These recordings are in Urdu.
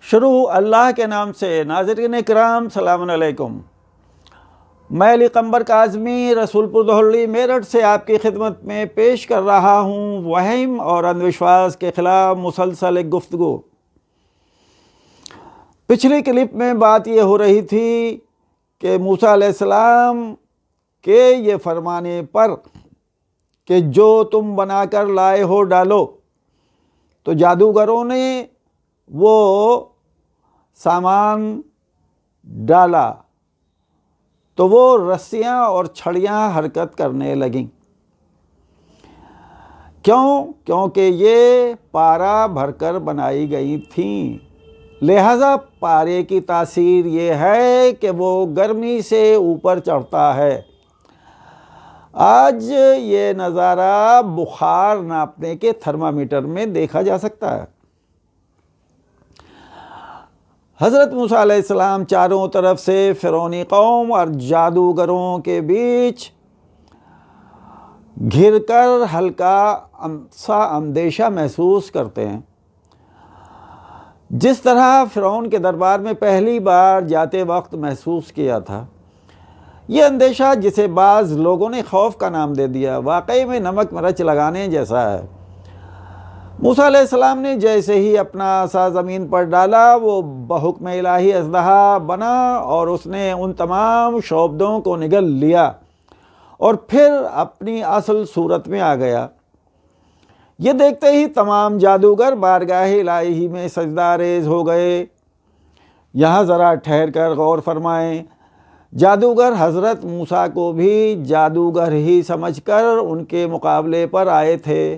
شروع اللہ کے نام سے۔ ناظرین کرام سلام علیکم۔ میں علی قمبر کاظمی رسول پور دہلی میرٹھ سے آپ کی خدمت میں پیش کر رہا ہوں وہم اور اندھ وشواس کے خلاف مسلسل ایک گفتگو۔ پچھلی کلپ میں بات یہ ہو رہی تھی کہ موسیٰ علیہ السلام کے یہ فرمانے پر کہ جو تم بنا کر لائے ہو ڈالو، تو جادوگروں نے وہ سامان ڈالا تو وہ رسیاں اور چھڑیاں حرکت کرنے لگیں۔ کیونکہ یہ پارا بھر کر بنائی گئی تھیں، لہذا پارے کی تاثیر یہ ہے کہ وہ گرمی سے اوپر چڑھتا ہے۔ آج یہ نظارہ بخار ناپنے کے تھرمامیٹر میں دیکھا جا سکتا ہے۔ حضرت موسیٰ علیہ السلام چاروں طرف سے فرعونی قوم اور جادوگروں کے بیچ گھر کر ہلکا سا اندیشہ محسوس کرتے ہیں، جس طرح فرعون کے دربار میں پہلی بار جاتے وقت محسوس کیا تھا۔ یہ اندیشہ، جسے بعض لوگوں نے خوف کا نام دے دیا، واقعی میں نمک مرچ لگانے جیسا ہے۔ موسیٰ علیہ السلام نے جیسے ہی اپنا عصا زمین پر ڈالا، وہ بحکم الہی اژدہا بنا اور اس نے ان تمام شعبدوں کو نگل لیا اور پھر اپنی اصل صورت میں آ گیا۔ یہ دیکھتے ہی تمام جادوگر بارگاہ الہی میں سجدہ ریز ہو گئے۔ یہاں ذرا ٹھہر کر غور فرمائیں، جادوگر حضرت موسیٰ کو بھی جادوگر ہی سمجھ کر ان کے مقابلے پر آئے تھے،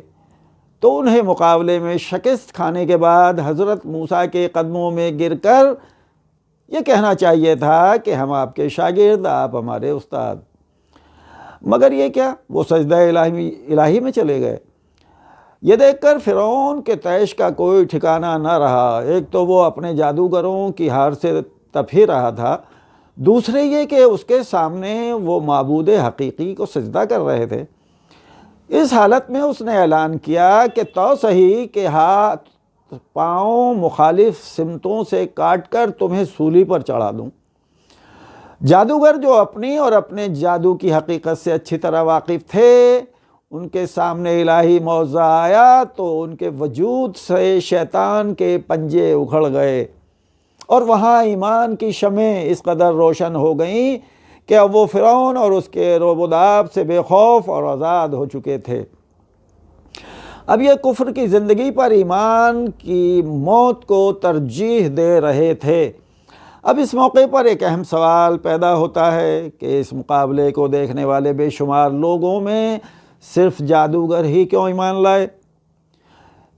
تو انہیں مقابلے میں شکست کھانے کے بعد حضرت موسیٰ کے قدموں میں گر کر یہ کہنا چاہیے تھا کہ ہم آپ کے شاگرد، آپ ہمارے استاد۔ مگر یہ کیا، وہ سجدہ الہی میں چلے گئے۔ یہ دیکھ کر فرعون کے طیش کا کوئی ٹھکانہ نہ رہا۔ ایک تو وہ اپنے جادوگروں کی ہار سے تپ ہی رہا تھا، دوسرے یہ کہ اس کے سامنے وہ معبود حقیقی کو سجدہ کر رہے تھے۔ اس حالت میں اس نے اعلان کیا کہ تو صحیح کہ ہاتھ پاؤں مخالف سمتوں سے کاٹ کر تمہیں سولی پر چڑھا دوں۔ جادوگر جو اپنی اور اپنے جادو کی حقیقت سے اچھی طرح واقف تھے، ان کے سامنے الہی معجزہ آیا تو ان کے وجود سے شیطان کے پنجے اکھڑ گئے اور وہاں ایمان کی شمعیں اس قدر روشن ہو گئیں کہ اب وہ فرعون اور اس کے رعب و داب سے بے خوف اور آزاد ہو چکے تھے۔ اب یہ کفر کی زندگی پر ایمان کی موت کو ترجیح دے رہے تھے۔ اب اس موقع پر ایک اہم سوال پیدا ہوتا ہے کہ اس مقابلے کو دیکھنے والے بے شمار لوگوں میں صرف جادوگر ہی کیوں ایمان لائے؟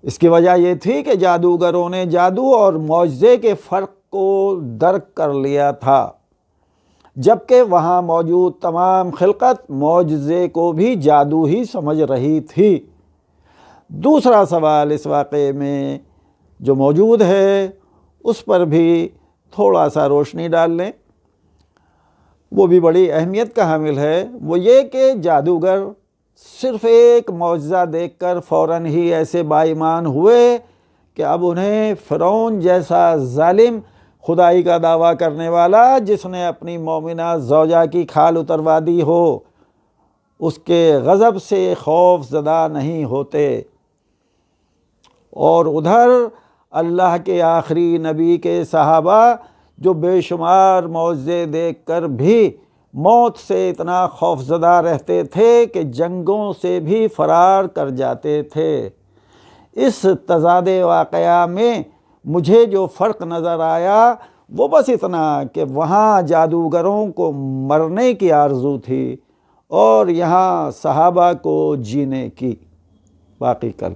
اس کی وجہ یہ تھی کہ جادوگروں نے جادو اور معجزے کے فرق کو درک کر لیا تھا، جبکہ وہاں موجود تمام خلقت معجزے کو بھی جادو ہی سمجھ رہی تھی۔ دوسرا سوال اس واقعے میں جو موجود ہے اس پر بھی تھوڑا سا روشنی ڈال لیں، وہ بھی بڑی اہمیت کا حامل ہے۔ وہ یہ کہ جادوگر صرف ایک معجزہ دیکھ کر فوراً ہی ایسے با ایمان ہوئے کہ اب انہیں فرعون جیسا ظالم، خدائی کا دعویٰ کرنے والا، جس نے اپنی مومنہ زوجہ کی کھال اتروا دی ہو، اس کے غضب سے خوف زدہ نہیں ہوتے۔ اور ادھر اللہ کے آخری نبی کے صحابہ جو بے شمار معجزے دیکھ کر بھی موت سے اتنا خوف زدہ رہتے تھے کہ جنگوں سے بھی فرار کر جاتے تھے۔ اس تضاد واقعہ میں مجھے جو فرق نظر آیا وہ بس اتنا کہ وہاں جادوگروں کو مرنے کی آرزو تھی اور یہاں صحابہ کو جینے کی۔ باقی کل